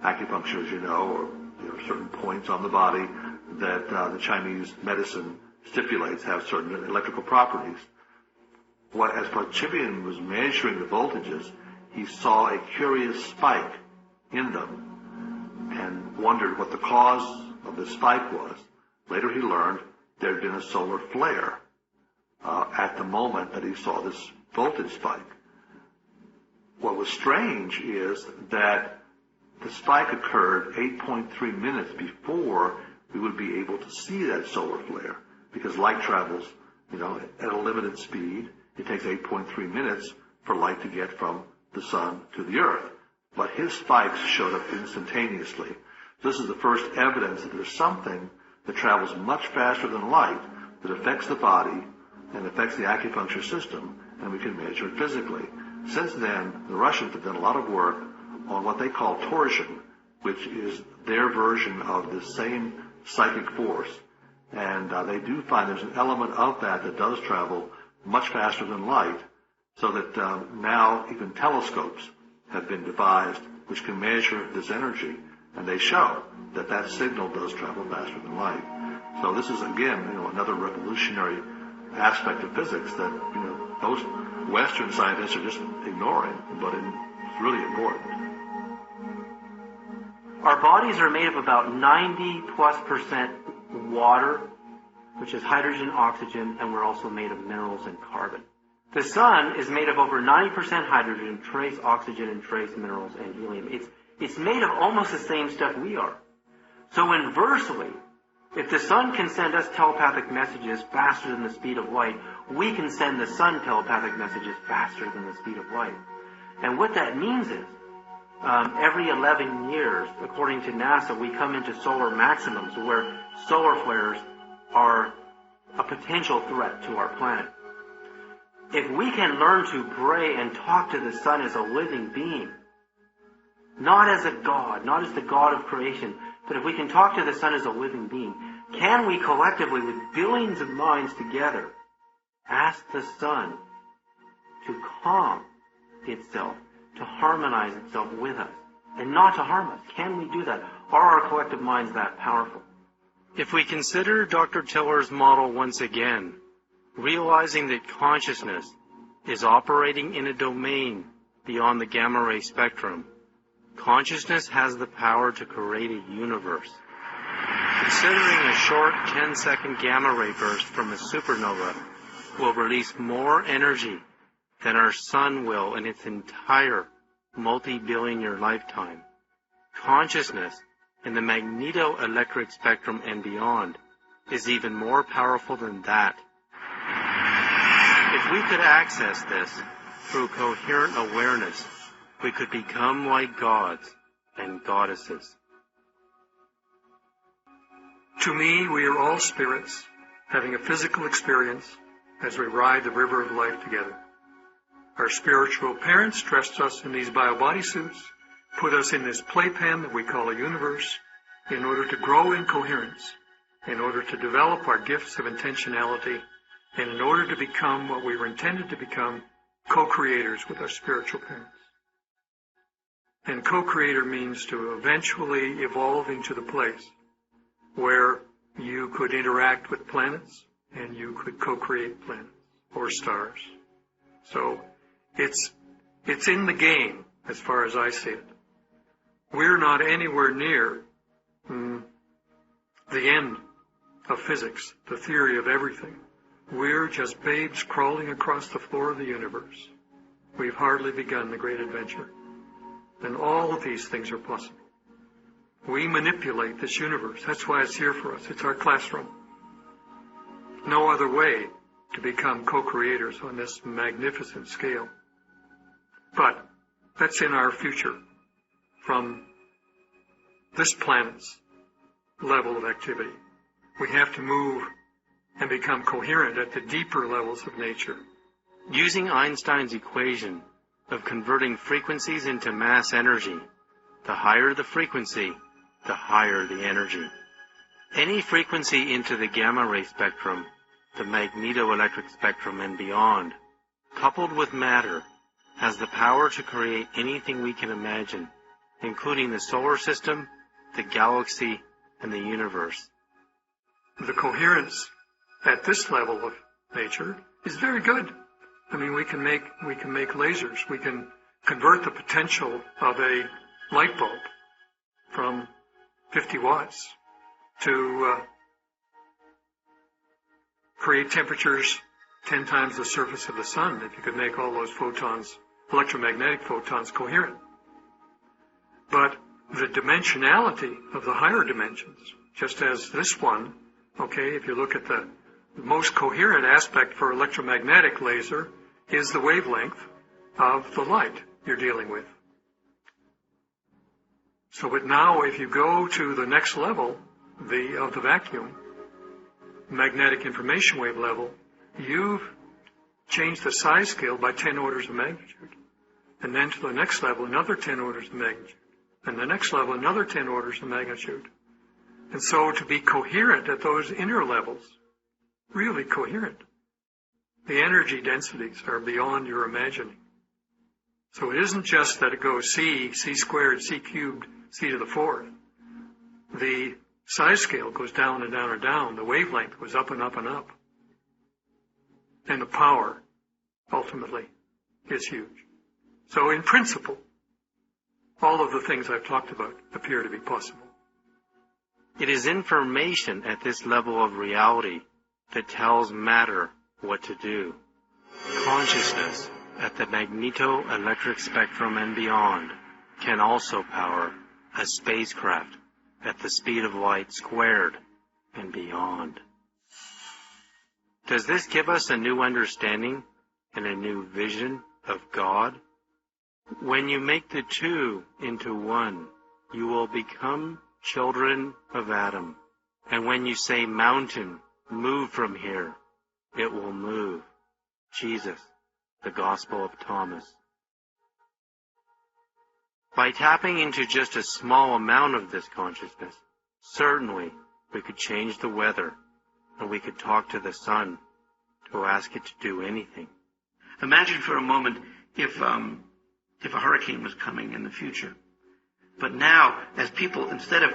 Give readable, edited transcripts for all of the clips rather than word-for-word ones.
acupuncture, as you know, or certain points on the body that the Chinese medicine stipulates have certain electrical properties. As Parchibian was measuring the voltages, he saw a curious spike in them and wondered what the cause of the spike was. Later he learned there had been a solar flare at the moment that he saw this voltage spike. What was strange is that the spike occurred 8.3 minutes before we would be able to see that solar flare, because light travels, at a limited speed. It takes 8.3 minutes for light to get from the sun to the earth. But his spikes showed up instantaneously. This is the first evidence that there's something that travels much faster than light that affects the body and affects the acupuncture system, and we can measure it physically. Since then, the Russians have done a lot of work on what they call torsion, which is their version of the same psychic force. And they do find there's an element of that does travel much faster than light, so that now even telescopes have been devised which can measure this energy, and they show that that signal does travel faster than light. So this is, again, another revolutionary aspect of physics that, most Western scientists are just ignoring, but it's really important. Our bodies are made of about 90+% water, which is hydrogen, oxygen, and we're also made of minerals and carbon. The sun is made of over 90% hydrogen, trace oxygen, and trace minerals and helium. It's made of almost the same stuff we are. So inversely, if the sun can send us telepathic messages faster than the speed of light, we can send the sun telepathic messages faster than the speed of light. And what that means is, every 11 years, according to NASA, we come into solar maximums where solar flares are a potential threat to our planet. If we can learn to pray and talk to the sun as a living being, not as a god, not as the god of creation, but if we can talk to the sun as a living being, can we collectively, with billions of minds together, ask the sun to calm itself, to harmonize itself with us, and not to harm us? Can we do that? Are our collective minds that powerful? If we consider Dr. Tiller's model once again, realizing that consciousness is operating in a domain beyond the gamma ray spectrum, consciousness has the power to create a universe. Considering a short 10-second gamma ray burst from a supernova will release more energy than our sun will in its entire multi-billion-year lifetime, consciousness in the magneto-electric spectrum and beyond is even more powerful than that. If we could access this through coherent awareness, we could become like gods and goddesses. To me, we are all spirits having a physical experience as we ride the river of life together. Our spiritual parents dressed us in these bio-body suits, put us in this playpen that we call a universe, in order to grow in coherence, in order to develop our gifts of intentionality, and in order to become what we were intended to become, co-creators with our spiritual parents. And co-creator means to eventually evolve into the place where you could interact with planets and you could co-create planets or stars. So it's in the game as far as I see it. We're not anywhere near the end of physics, the theory of everything. We're just babes crawling across the floor of the universe. We've hardly begun the great adventure. And all of these things are possible. We manipulate this universe. That's why it's here for us. It's our classroom. No other way to become co-creators on this magnificent scale. But that's in our future from this planet's level of activity. We have to move and become coherent at the deeper levels of nature. Using Einstein's equation of converting frequencies into mass energy, the higher the frequency, the higher the energy. Any frequency into the gamma ray spectrum, the magneto-electric spectrum and beyond, coupled with matter, has the power to create anything we can imagine including the solar system, the galaxy, and the universe. The coherence at this level of nature is very good. I mean, we can make lasers. We can convert the potential of a light bulb from 50 watts to create temperatures 10 times the surface of the sun if you could make all those photons, electromagnetic photons, coherent. But the dimensionality of the higher dimensions, just as this one, okay, if you look at the most coherent aspect for electromagnetic laser is the wavelength of the light you're dealing with. So, but now if you go to the next level, of the vacuum, magnetic information wave level, you've changed the size scale by 10 orders of magnitude. And then to the next level, another 10 orders of magnitude. And the next level, another 10 orders of magnitude. And so to be coherent at those inner levels, really coherent, the energy densities are beyond your imagining. So it isn't just that it goes c squared, c cubed, c to the fourth. The size scale goes down and down and down. The wavelength goes up and up and up. And the power, ultimately, is huge. So in principle, all of the things I've talked about appear to be possible. It is information at this level of reality that tells matter what to do. Consciousness at the magneto-electric spectrum and beyond can also power a spacecraft at the speed of light squared and beyond. Does this give us a new understanding and a new vision of God? When you make the two into one, you will become children of Adam. And when you say, mountain, move from here, it will move. Jesus, the Gospel of Thomas. By tapping into just a small amount of this consciousness, certainly we could change the weather, and we could talk to the sun to ask it to do anything. Imagine for a moment if a hurricane was coming in the future. But now, as people, instead of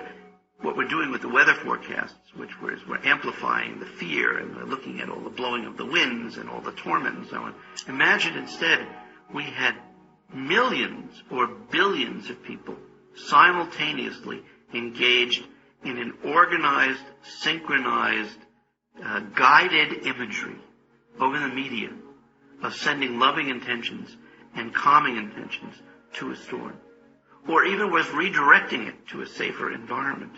what we're doing with the weather forecasts, which is we're amplifying the fear and we're looking at all the blowing of the winds and all the torment and so on, imagine instead we had millions or billions of people simultaneously engaged in an organized, synchronized, guided imagery over the media of sending loving intentions and calming intentions to a storm, or even was redirecting it to a safer environment.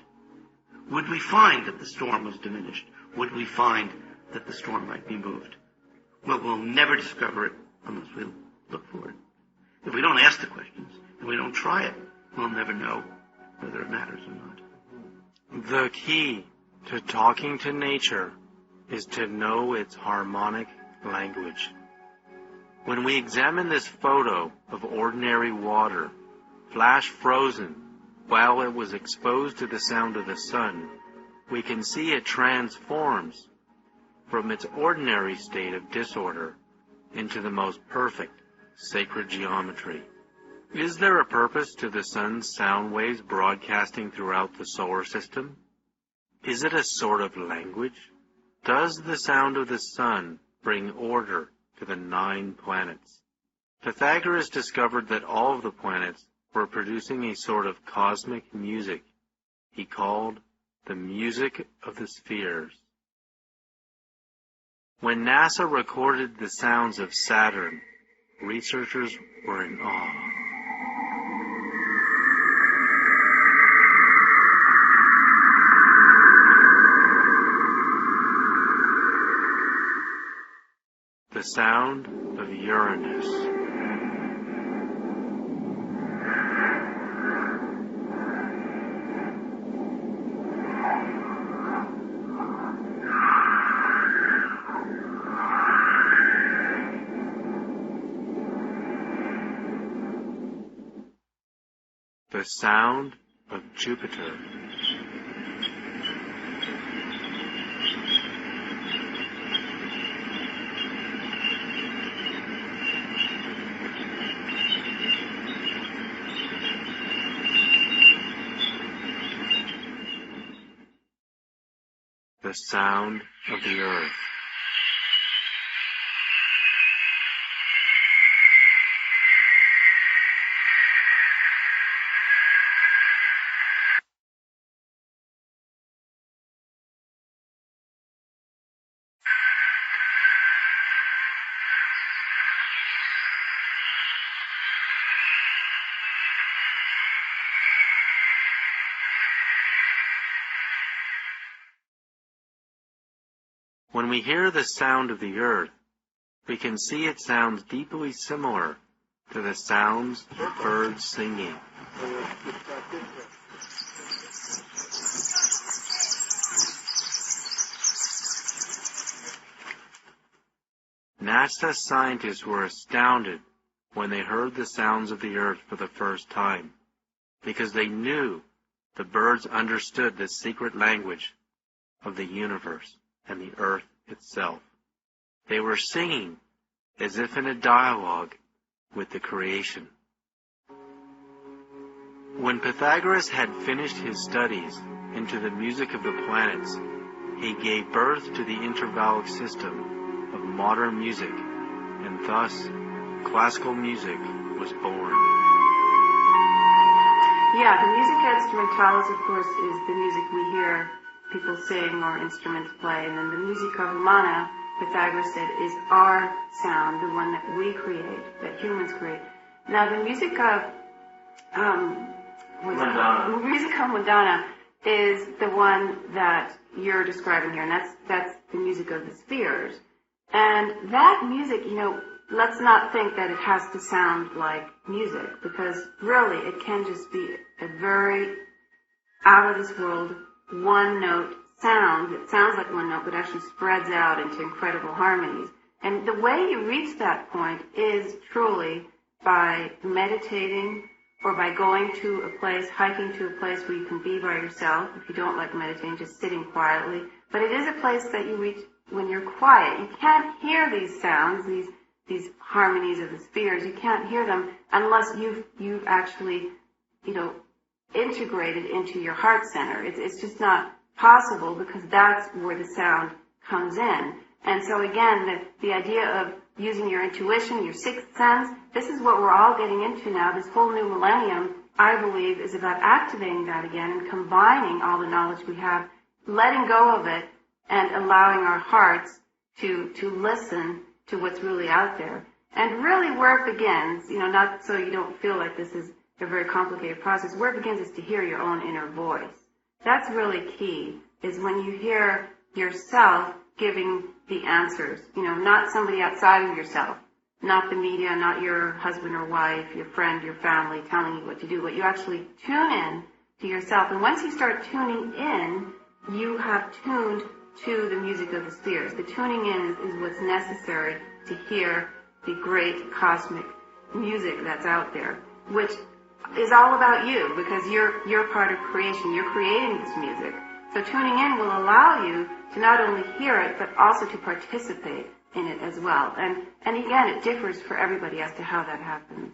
Would we find that the storm was diminished? Would we find that the storm might be moved? Well, we'll never discover it unless we look for it. If we don't ask the questions and we don't try it, we'll never know whether it matters or not. The key to talking to nature is to know its harmonic language. When we examine this photo of ordinary water, flash frozen while it was exposed to the sound of the sun, we can see it transforms from its ordinary state of disorder into the most perfect sacred geometry. Is there a purpose to the sun's sound waves broadcasting throughout the solar system? Is it a sort of language? Does the sound of the sun bring order to the 9 planets? Pythagoras discovered that all of the planets were producing a sort of cosmic music he called the music of the spheres. When NASA recorded the sounds of Saturn, researchers were in awe. The sound of Uranus. The sound of Jupiter. the sound of the earth. When we hear the sound of the earth, we can see it sounds deeply similar to the sounds of birds singing. NASA scientists were astounded when they heard the sounds of the earth for the first time, because they knew the birds understood the secret language of the universe and the earth itself. They were singing as if in a dialogue with the creation. When Pythagoras had finished his studies into the music of the planets, he gave birth to the intervallic system of modern music, and thus classical music was born. Yeah, the musica instrumentalis, of course, is the music we hear people sing or instruments play, and then the musica humana, Pythagoras said, is our sound, the one that we create, that humans create. Now, the musica mundana is the one that you're describing here, and that's the music of the spheres. And that music, let's not think that it has to sound like music, because really it can just be a very out of this world one note sound that sounds like one note but actually spreads out into incredible harmonies. And the way you reach that point is truly by meditating or by going to a place, hiking to a place where you can be by yourself. If you don't like meditating, just sitting quietly. But it is a place that you reach when you're quiet. You can't hear these sounds, these harmonies of the spheres. You can't hear them unless you've actually, integrated into your heart center. It's just not possible, because that's where the sound comes in. And so again, the idea of using your intuition, your sixth sense, this is what we're all getting into now. This whole new millennium, I believe, is about activating that again and combining all the knowledge we have, letting go of it, and allowing our hearts to listen to what's really out there. And really where it begins, not so you don't feel like this is a very complicated process, where it begins is to hear your own inner voice. That's really key, is when you hear yourself giving the answers, not somebody outside of yourself, not the media, not your husband or wife, your friend, your family telling you what to do, but you actually tune in to yourself. And once you start tuning in, you have tuned to the music of the spheres. The tuning in is what's necessary to hear the great cosmic music that's out there, which is all about you, because you're part of creation. You're creating this music. So tuning in will allow you to not only hear it, but also to participate in it as well. And again, it differs for everybody as to how that happens.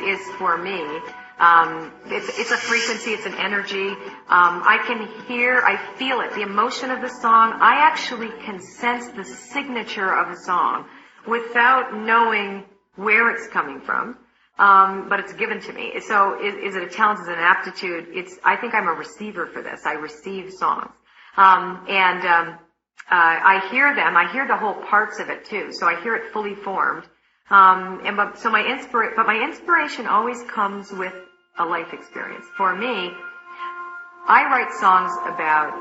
Is for me, it's a frequency, it's an energy. I feel it, the emotion of the song. I actually can sense the signature of a song without knowing where it's coming from, but it's given to me. So is it a talent, is it an aptitude? I think I'm a receiver for this. I receive songs. I hear them, I hear the whole parts of it too, so I hear it fully formed. But my inspiration always comes with a life experience. For me, I write songs about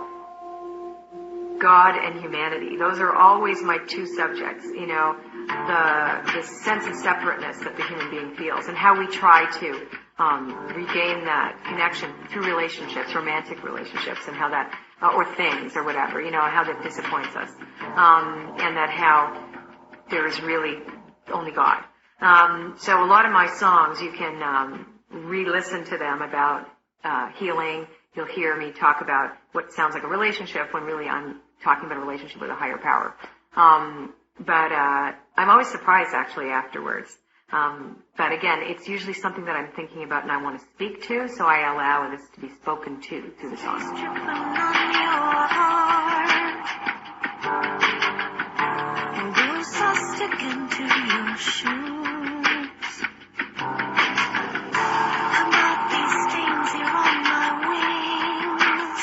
God and humanity. Those are always my two subjects, the sense of separateness that the human being feels, and how we try to regain that connection through relationships, romantic relationships, and how that, or things or whatever, how that disappoints us, and that how there is really only God. So a lot of my songs, you can re-listen to them about healing. You'll hear me talk about what sounds like a relationship when really I'm talking about a relationship with a higher power. But I'm always surprised actually afterwards. But again, it's usually something that I'm thinking about and I want to speak to, so I allow this to be spoken to through the song. Stick into your shoes. About these stains here on my wings.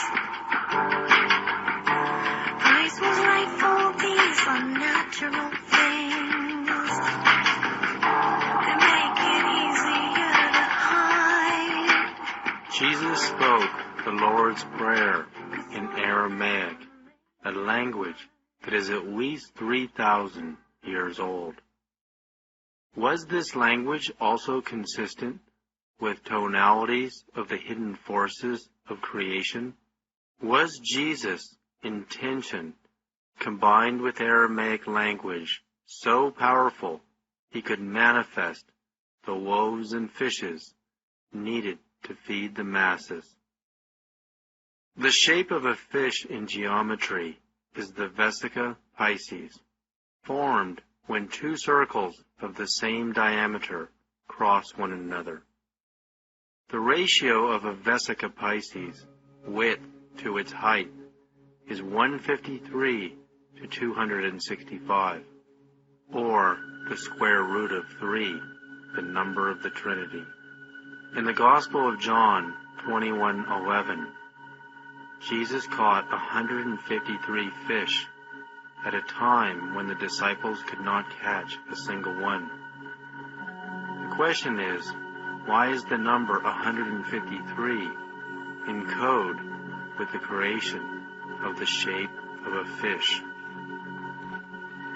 Price was right for these unnatural things. They make it easier to hide. Jesus spoke the Lord's Prayer in Aramaic, a language that is at least 3,000 years old. Was this language also consistent with tonalities of the hidden forces of creation? Was Jesus' intention combined with Aramaic language so powerful he could manifest the loaves and fishes needed to feed the masses? The shape of a fish in geometry is the vesica Pisces, formed when two circles of the same diameter cross one another. The ratio of a vesica Pisces width to its height is 153 to 265, or the square root of 3, the number of the Trinity. In the Gospel of John 21:11, Jesus caught 153 fish at a time when the disciples could not catch a single one. The question is, why is the number 153 in code with the creation of the shape of a fish?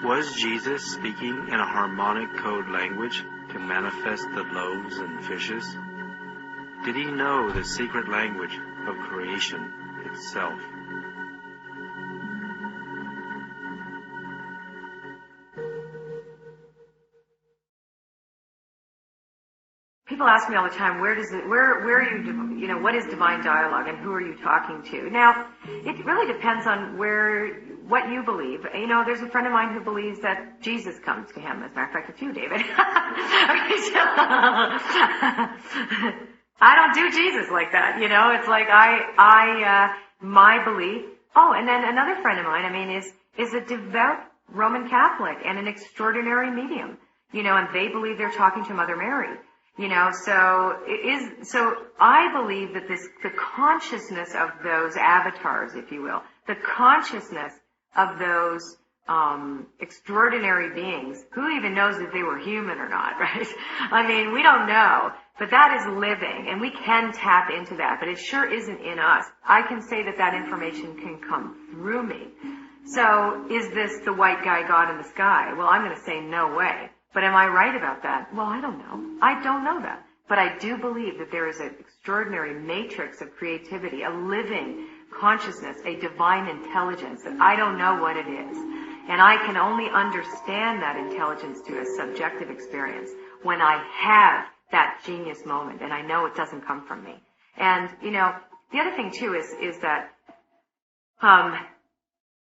Was Jesus speaking in a harmonic code language to manifest the loaves and fishes? Did he know the secret language of creation itself? People ask me all the time, where are you, what is divine dialogue and who are you talking to? Now, it really depends on what you believe. There's a friend of mine who believes that Jesus comes to him. As a matter of fact, it's you, David. I don't do Jesus like that, It's like my belief. Oh, and then another friend of mine, is a devout Roman Catholic and an extraordinary medium, and they believe they're talking to Mother Mary. So I believe that the consciousness of those avatars, if you will, the consciousness of those extraordinary beings, who even knows if they were human or not, right? We don't know, but that is living, and we can tap into that, but it sure isn't in us. I can say that information can come through me. So is this the white guy God in the sky? Well, I'm going to say no way. But am I right about that? Well, I don't know. I don't know that. But I do believe that there is an extraordinary matrix of creativity, a living consciousness, a divine intelligence that I don't know what it is. And I can only understand that intelligence to a subjective experience when I have that genius moment, and I know it doesn't come from me. And, the other thing too is that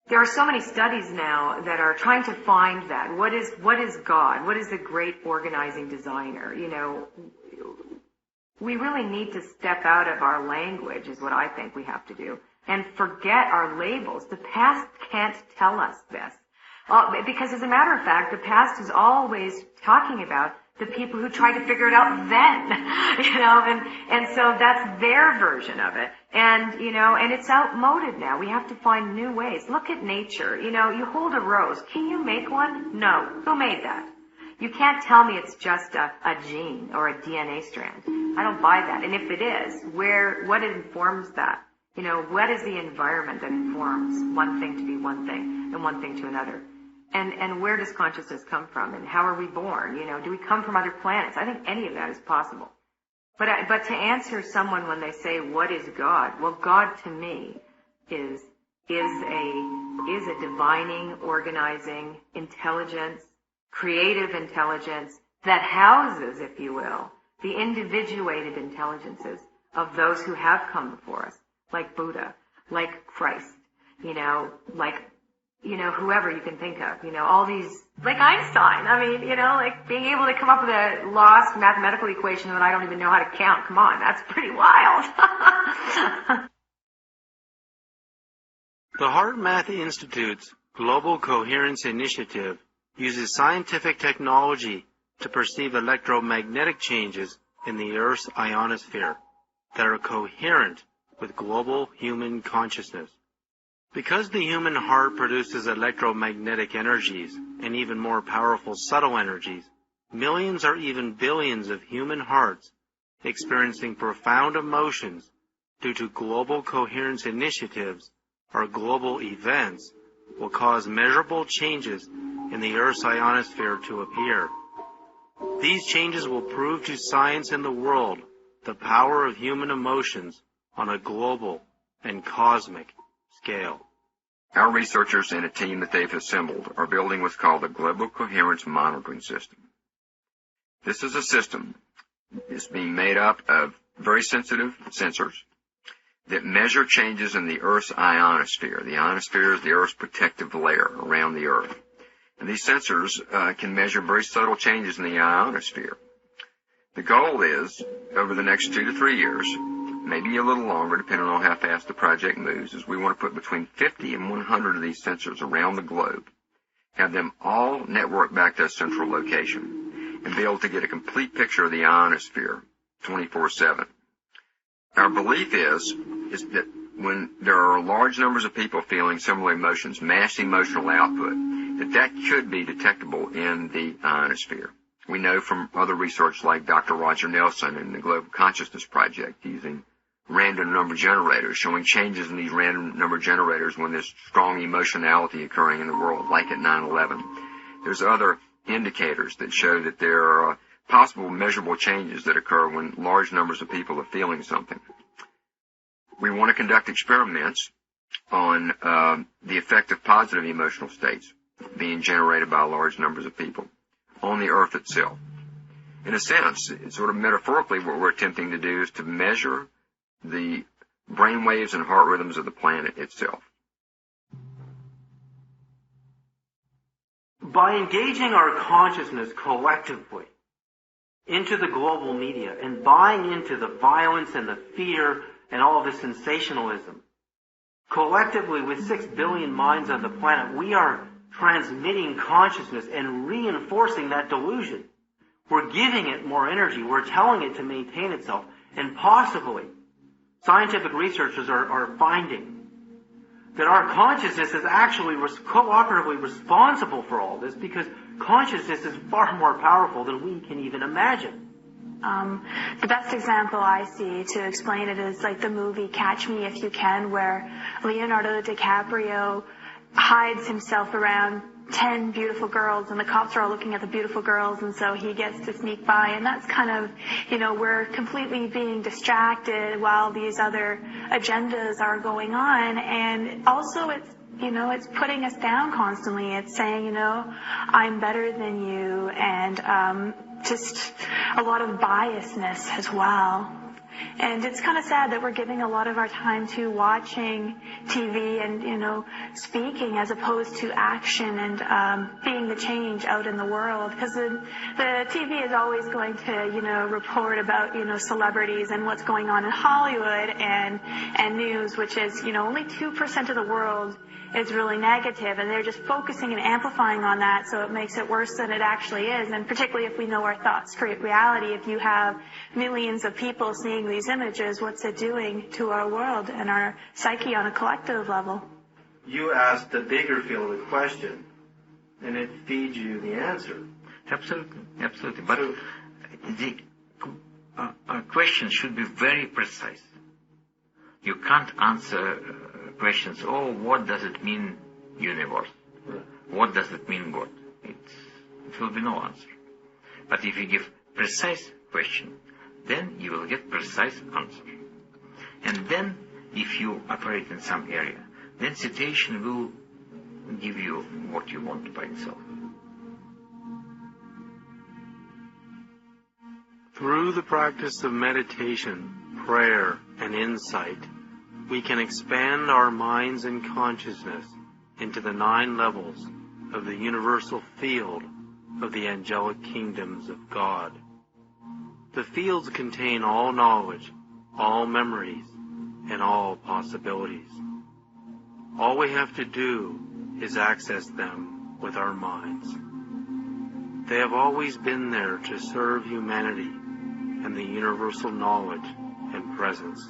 there are so many studies now that are trying to find that. What is God? What is the great organizing designer? We really need to step out of our language is what I think we have to do and forget our labels. The past can't tell us this. Because as a matter of fact, the past is always talking about the people who tried to figure it out then, and so that's their version of it. And it's outmoded now. We have to find new ways. Look at nature. You hold a rose. Can you make one? No. Who made that? You can't tell me it's just a gene or a DNA strand. I don't buy that. And if it is, what informs that? What is the environment that informs one thing to be one thing and one thing to another? And where does consciousness come from? And how are we born? Do we come from other planets? I think any of that is possible. But to answer someone when they say, what is God? Well, God to me is a divining, organizing intelligence, creative intelligence that houses, if you will, the individuated intelligences of those who have come before us, like Buddha, like Christ, whoever you can think of, all these, like Einstein. I mean, like being able to come up with a lost mathematical equation that I don't even know how to count. Come on, that's pretty wild. The HeartMath Institute's Global Coherence Initiative uses scientific technology to perceive electromagnetic changes in the Earth's ionosphere that are coherent with global human consciousness. Because the human heart produces electromagnetic energies and even more powerful subtle energies, millions or even billions of human hearts experiencing profound emotions due to global coherence initiatives or global events will cause measurable changes in the Earth's ionosphere to appear. These changes will prove to science and the world the power of human emotions on a global and cosmic scale. Our researchers and a team that they've assembled are building what's called the Global Coherence Monitoring System. This is a system that's being made up of very sensitive sensors that measure changes in the Earth's ionosphere. The ionosphere is the Earth's protective layer around the Earth. And these sensors can measure very subtle changes in the ionosphere. The goal is, over the next 2 to 3 years, maybe a little longer, depending on how fast the project moves, is we want to put between 50 and 100 of these sensors around the globe, have them all networked back to a central location, and be able to get a complete picture of the ionosphere 24/7. Our belief is that when there are large numbers of people feeling similar emotions, mass emotional output, that could be detectable in the ionosphere. We know from other research like Dr. Roger Nelson and the Global Consciousness Project using random number generators, showing changes in these random number generators when there's strong emotionality occurring in the world, like at 9/11. There's other indicators that show that there are possible measurable changes that occur when large numbers of people are feeling something. We want to conduct experiments on the effect of positive emotional states being generated by large numbers of people on the Earth itself. In a sense, sort of metaphorically, what we're attempting to do is to measure the brain waves and heart rhythms of the planet itself. By engaging our consciousness collectively into the global media and buying into the violence and the fear and all of the sensationalism, collectively with 6 billion minds on the planet, we are transmitting consciousness and reinforcing that delusion. We're giving it more energy. We're telling it to maintain itself. And possibly, scientific researchers are finding that our consciousness is actually cooperatively responsible for all this, because consciousness is far more powerful than we can even imagine. The best example I see to explain it is like the movie Catch Me If You Can, where Leonardo DiCaprio hides himself around 10 beautiful girls, and the cops are all looking at the beautiful girls, and so he gets to sneak by, and that's kind of, we're completely being distracted while these other agendas are going on, and also it's putting us down constantly. It's saying, I'm better than you, and just a lot of biasness as well. And it's kind of sad that we're giving a lot of our time to watching TV and, speaking as opposed to action and being the change out in the world. Because the TV is always going to, report about, celebrities and what's going on in Hollywood and news, which is, only 2% of the world is really negative, and they're just focusing and amplifying on that, so it makes it worse than it actually is. And particularly if we know our thoughts create reality, if you have millions of people seeing these images, what's it doing to our world and our psyche on a collective level? You asked the bigger field of the question, and it feeds you the answer. Absolutely. But the question should be very precise. You can't answer questions, what does it mean universe? What does it mean God? It will be no answer. But if you give precise question, then you will get precise answer. And then, if you operate in some area, then situation will give you what you want by itself. Through the practice of meditation, prayer, and insight, we can expand our minds and consciousness into the 9 levels of the universal field of the angelic kingdoms of God. The fields contain all knowledge, all memories, and all possibilities. All we have to do is access them with our minds. They have always been there to serve humanity and the universal knowledge and presence.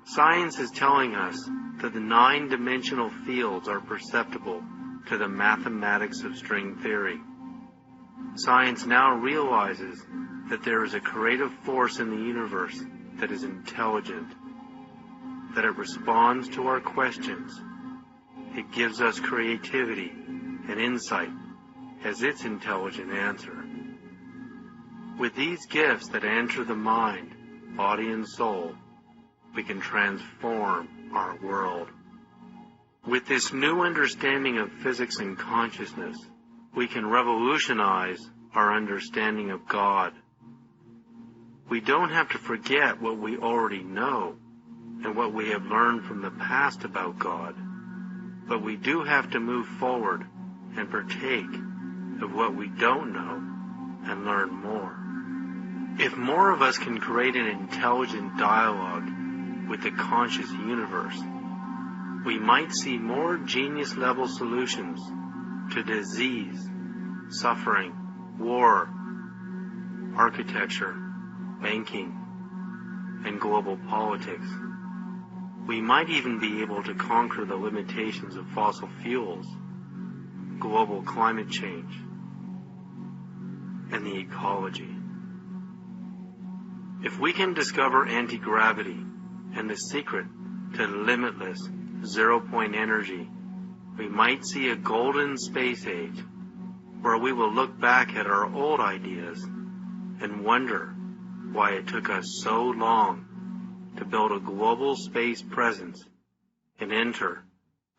Science is telling us that the 9-dimensional fields are perceptible to the mathematics of string theory. Science now realizes that there is a creative force in the universe that is intelligent, that it responds to our questions. It gives us creativity and insight as its intelligent answer. With these gifts that enter the mind, body, and soul, we can transform our world. With this new understanding of physics and consciousness, we can revolutionize our understanding of God. We don't have to forget what we already know and what we have learned from the past about God, but we do have to move forward and partake of what we don't know and learn more. If more of us can create an intelligent dialogue with the conscious universe, we might see more genius-level solutions to disease, suffering, war, architecture, banking, and global politics. We might even be able to conquer the limitations of fossil fuels, global climate change, and the ecology. If we can discover anti-gravity and the secret to limitless zero-point energy, we might see a golden space age where we will look back at our old ideas and wonder why it took us so long to build a global space presence and enter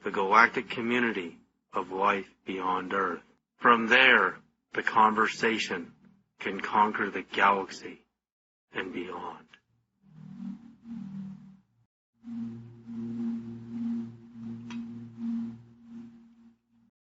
the galactic community of life beyond Earth. From there, the conversation can conquer the galaxy and beyond.